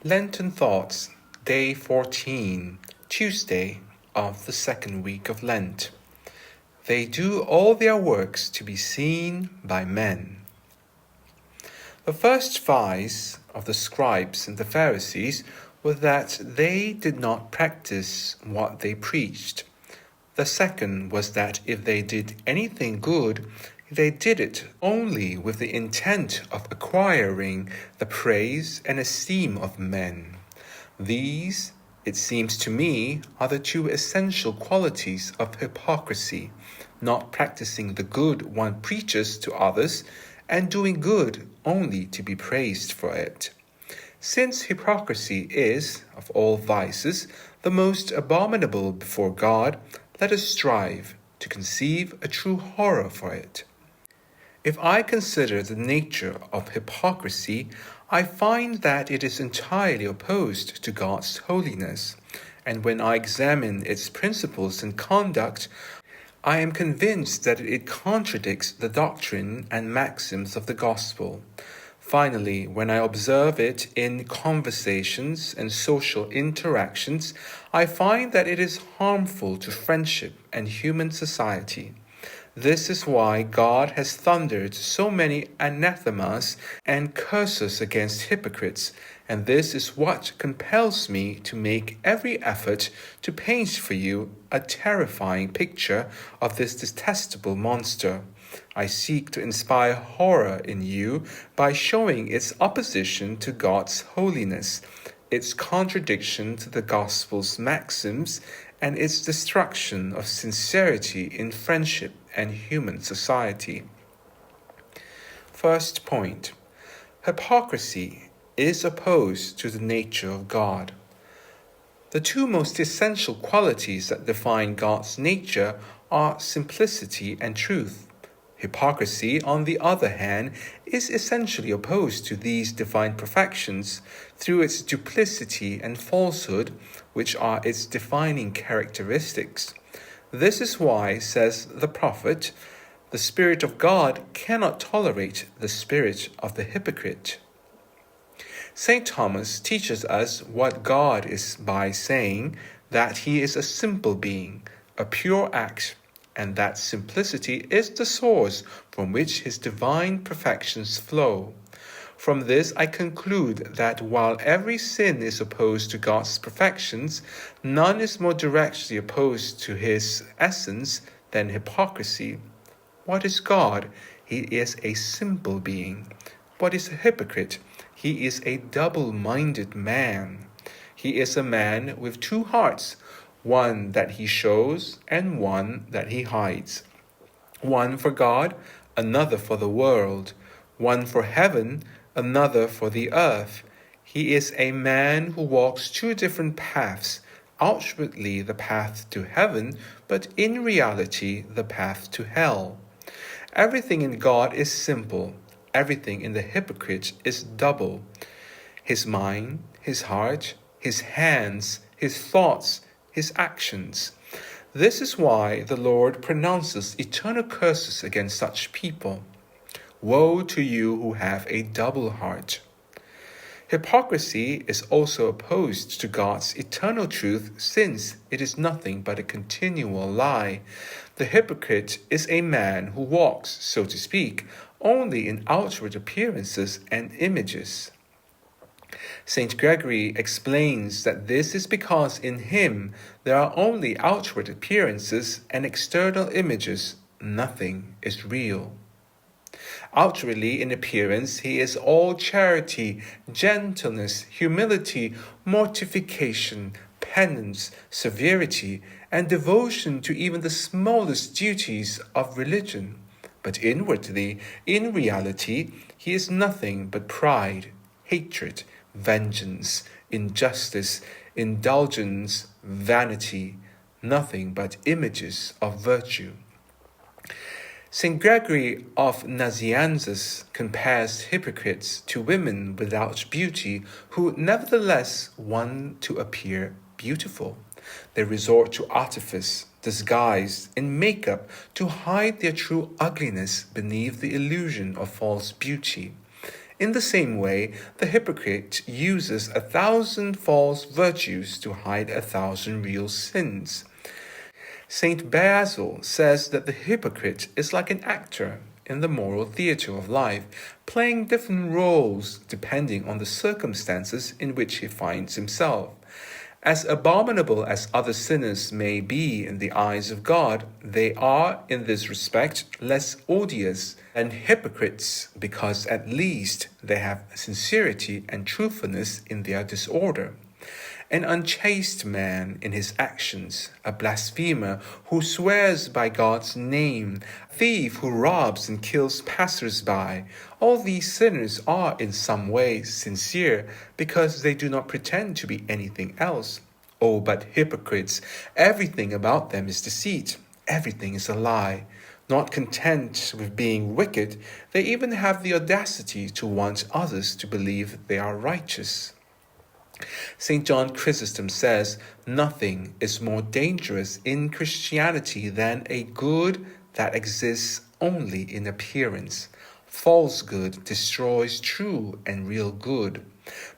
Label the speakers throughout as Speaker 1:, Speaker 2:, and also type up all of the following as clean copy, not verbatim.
Speaker 1: Lenten Thoughts, Day 14, Tuesday of the second week of Lent. They do all their works to be seen by men. The first vice of the scribes and the Pharisees was that they did not practice what they preached. The second was that if they did anything good, they did it only with the intent of acquiring the praise and esteem of men. These, it seems to me, are the two essential qualities of hypocrisy, not practicing the good one preaches to others and doing good only to be praised for it. Since hypocrisy is, of all vices, the most abominable before God, let us strive to conceive a true horror for it. If I consider the nature of hypocrisy, I find that it is entirely opposed to God's holiness, and when I examine its principles and conduct, I am convinced that it contradicts the doctrine and maxims of the gospel. Finally, when I observe it in conversations and social interactions, I find that it is harmful to friendship and human society. This is why God has thundered so many anathemas and curses against hypocrites, and this is what compels me to make every effort to paint for you a terrifying picture of this detestable monster. I seek to inspire horror in you by showing its opposition to God's holiness, its contradiction to the gospel's maxims, and its destruction of sincerity in friendship and human society. First point: hypocrisy is opposed to the nature of God. The two most essential qualities that define God's nature are simplicity and truth. Hypocrisy, on the other hand, is essentially opposed to these divine perfections through its duplicity and falsehood, which are its defining characteristics. This is why, says the prophet, the Spirit of God cannot tolerate the spirit of the hypocrite. St. Thomas teaches us what God is by saying that he is a simple being, a pure act, and that simplicity is the source from which his divine perfections flow. From this I conclude that while every sin is opposed to God's perfections, none is more directly opposed to his essence than hypocrisy. What is God? He is a simple being. What is a hypocrite? He is a double-minded man. He is a man with two hearts, one that he shows and one that he hides. One for God, another for the world. One for heaven, another for the earth. He is a man who walks two different paths, outwardly the path to heaven, but in reality the path to hell. Everything in God is simple. Everything in the hypocrite is double. His mind, his heart, his hands, his thoughts, his actions. This is why the Lord pronounces eternal curses against such people. Woe to you who have a double heart. Hypocrisy is also opposed to God's eternal truth, since it is nothing but a continual lie. The hypocrite is a man who walks, so to speak, only in outward appearances and images. St. Gregory explains that this is because in him there are only outward appearances and external images. Nothing is real. Outwardly in appearance, he is all charity, gentleness, humility, mortification, penance, severity, and devotion to even the smallest duties of religion. But inwardly, in reality, he is nothing but pride, hatred, vengeance, injustice, indulgence, vanity, nothing but images of virtue. St. Gregory of Nazianzus compares hypocrites to women without beauty who nevertheless want to appear beautiful. They resort to artifice, disguise, and makeup to hide their true ugliness beneath the illusion of false beauty. In the same way, the hypocrite uses 1,000 false virtues to hide 1,000 real sins. Saint Basil says that the hypocrite is like an actor in the moral theatre of life, playing different roles depending on the circumstances in which he finds himself. As abominable as other sinners may be in the eyes of God, they are, in this respect, less odious than hypocrites, because at least they have sincerity and truthfulness in their disorder. An unchaste man in his actions, a blasphemer who swears by God's name, a thief who robs and kills passers-by, all these sinners are in some way sincere because they do not pretend to be anything else. Oh, but hypocrites, everything about them is deceit, everything is a lie. Not content with being wicked, they even have the audacity to want others to believe they are righteous. St. John Chrysostom says, "Nothing is more dangerous in Christianity than a good that exists only in appearance. False good destroys true and real good.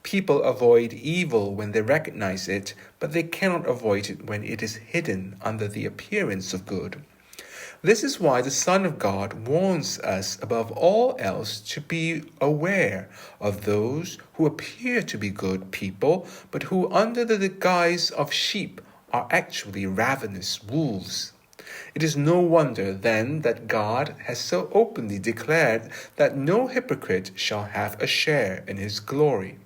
Speaker 1: People avoid evil when they recognize it, but they cannot avoid it when it is hidden under the appearance of good." This is why the Son of God warns us above all else to be aware of those who appear to be good people, but who under the guise of sheep are actually ravenous wolves. It is no wonder, then, that God has so openly declared that no hypocrite shall have a share in his glory.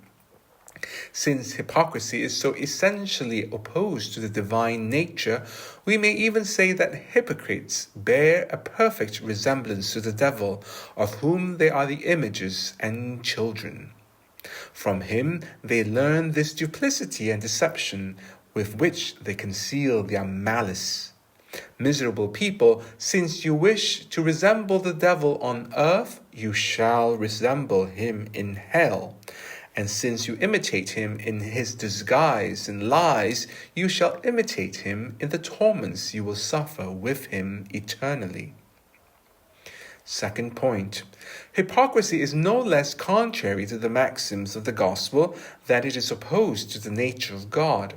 Speaker 1: Since hypocrisy is so essentially opposed to the divine nature, we may even say that hypocrites bear a perfect resemblance to the devil, of whom they are the images and children. From him they learn this duplicity and deception with which they conceal their malice. Miserable people, since you wish to resemble the devil on earth, you shall resemble him in hell. And since you imitate him in his disguise and lies, you shall imitate him in the torments you will suffer with him eternally. Second point, hypocrisy is no less contrary to the maxims of the gospel that it is opposed to the nature of God.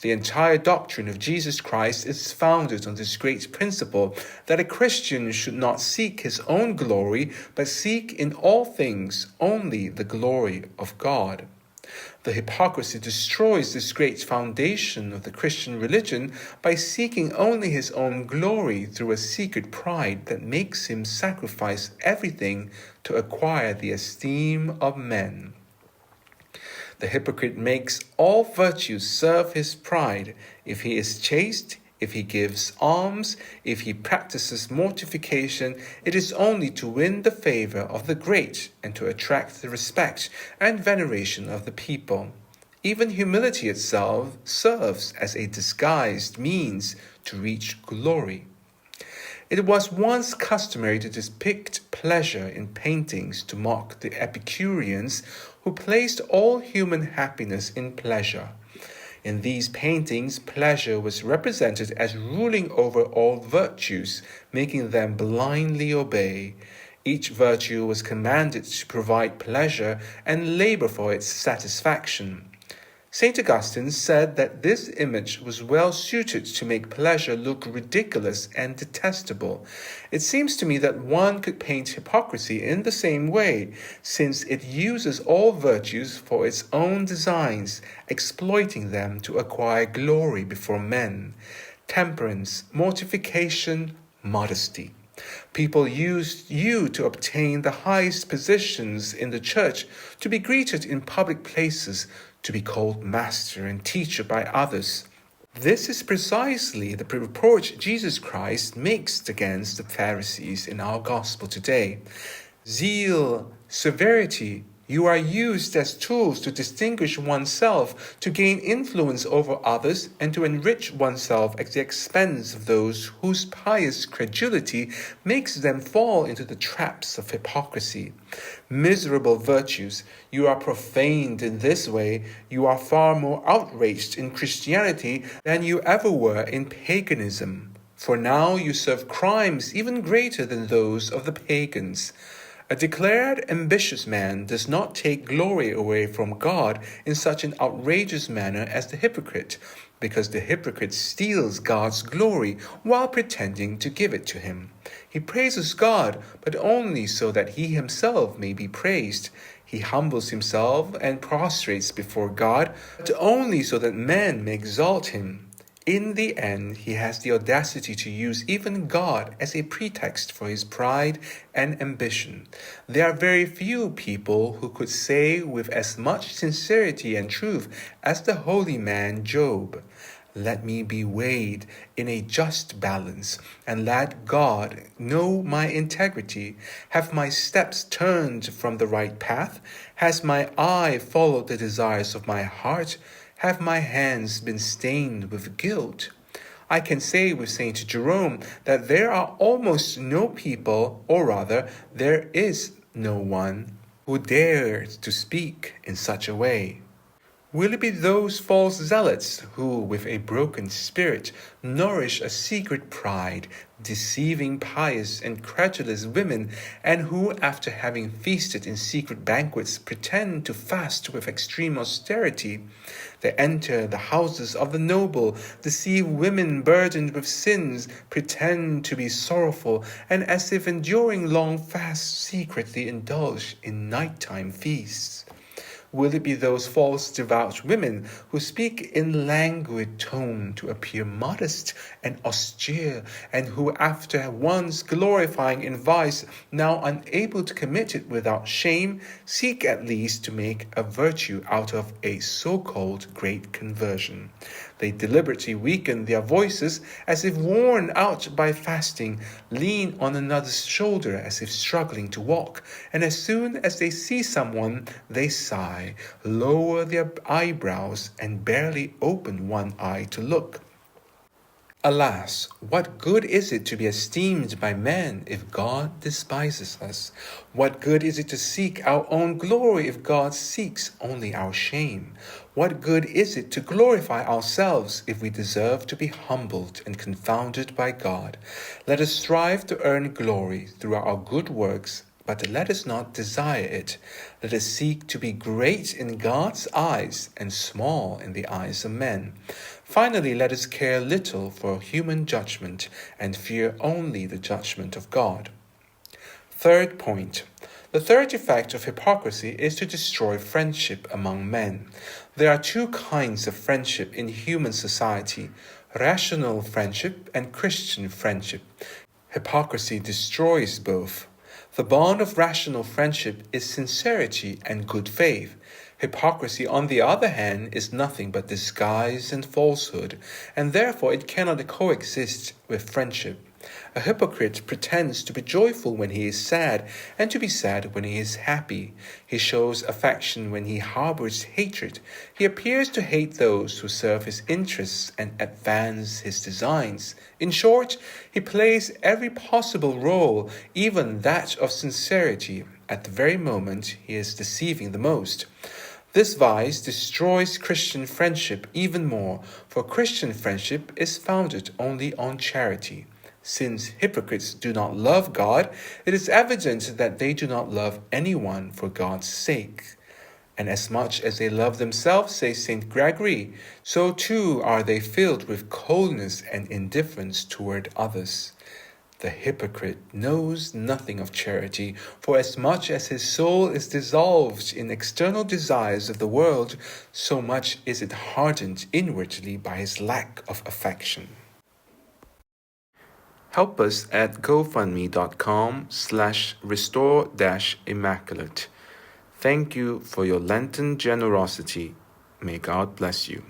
Speaker 1: The entire doctrine of Jesus Christ is founded on this great principle that a Christian should not seek his own glory, but seek in all things only the glory of God. The hypocrisy destroys this great foundation of the Christian religion by seeking only his own glory through a secret pride that makes him sacrifice everything to acquire the esteem of men. The hypocrite makes all virtues serve his pride. If he is chaste, if he gives alms, if he practices mortification, it is only to win the favor of the great and to attract the respect and veneration of the people. Even humility itself serves as a disguised means to reach glory. It was once customary to depict pleasure in paintings to mock the Epicureans who placed all human happiness in pleasure. In these paintings, pleasure was represented as ruling over all virtues, making them blindly obey. Each virtue was commanded to provide pleasure and labor for its satisfaction. St. Augustine said that this image was well suited to make pleasure look ridiculous and detestable. It seems to me that one could paint hypocrisy in the same way, since it uses all virtues for its own designs, exploiting them to acquire glory before men. Temperance, mortification, modesty. People used you to obtain the highest positions in the church, to be greeted in public places, to be called master and teacher by others. This is precisely the reproach Jesus Christ makes against the Pharisees in our gospel today. Zeal, severity, you are used as tools to distinguish oneself, to gain influence over others, and to enrich oneself at the expense of those whose pious credulity makes them fall into the traps of hypocrisy. Miserable virtues, you are profaned in this way. You are far more outraged in Christianity than you ever were in paganism. For now you serve crimes even greater than those of the pagans. A declared ambitious man does not take glory away from God in such an outrageous manner as the hypocrite, because the hypocrite steals God's glory while pretending to give it to him. He praises God, but only so that he himself may be praised. He humbles himself and prostrates before God, but only so that men may exalt him. In the end, he has the audacity to use even God as a pretext for his pride and ambition. There are very few people who could say with as much sincerity and truth as the holy man Job, "Let me be weighed in a just balance, and let God know my integrity. Have my steps turned from the right path? Has my eye followed the desires of my heart? Have my hands been stained with guilt?" I can say with Saint Jerome that there are almost no people, or rather, there is no one, who dares to speak in such a way. Will it be those false zealots who, with a broken spirit, nourish a secret pride, deceiving pious and credulous women, and who, after having feasted in secret banquets, pretend to fast with extreme austerity? They enter the houses of the noble, deceive women burdened with sins, pretend to be sorrowful, and as if enduring long fasts, secretly indulge in nighttime feasts. Will it be those false devout women who speak in languid tone to appear modest and austere, and who, after once glorifying in vice, now unable to commit it without shame, seek at least to make a virtue out of a so-called great conversion? They deliberately weaken their voices as if worn out by fasting, lean on another's shoulder as if struggling to walk, and as soon as they see someone, they sigh, lower their eyebrows, and barely open one eye to look. Alas, what good is it to be esteemed by men if God despises us? What good is it to seek our own glory if God seeks only our shame? What good is it to glorify ourselves if we deserve to be humbled and confounded by God? Let us strive to earn glory through our good works, but let us not desire it. Let us seek to be great in God's eyes and small in the eyes of men. Finally, let us care little for human judgment and fear only the judgment of God. Third point. The third effect of hypocrisy is to destroy friendship among men. There are two kinds of friendship in human society: rational friendship and Christian friendship. Hypocrisy destroys both. The bond of rational friendship is sincerity and good faith. Hypocrisy, on the other hand, is nothing but disguise and falsehood, and therefore it cannot coexist with friendship. A hypocrite pretends to be joyful when he is sad, and to be sad when he is happy. He shows affection when he harbors hatred. He appears to hate those who serve his interests and advance his designs. In short, he plays every possible role, even that of sincerity, at the very moment he is deceiving the most. This vice destroys Christian friendship even more, for Christian friendship is founded only on charity. Since hypocrites do not love God, it is evident that they do not love anyone for God's sake. And as much as they love themselves, says St. Gregory, so too are they filled with coldness and indifference toward others. The hypocrite knows nothing of charity, for as much as his soul is dissolved in external desires of the world, so much is it hardened inwardly by his lack of affection. Help us at gofundme.com/restore-immaculate. Thank you for your Lenten generosity. May God bless you.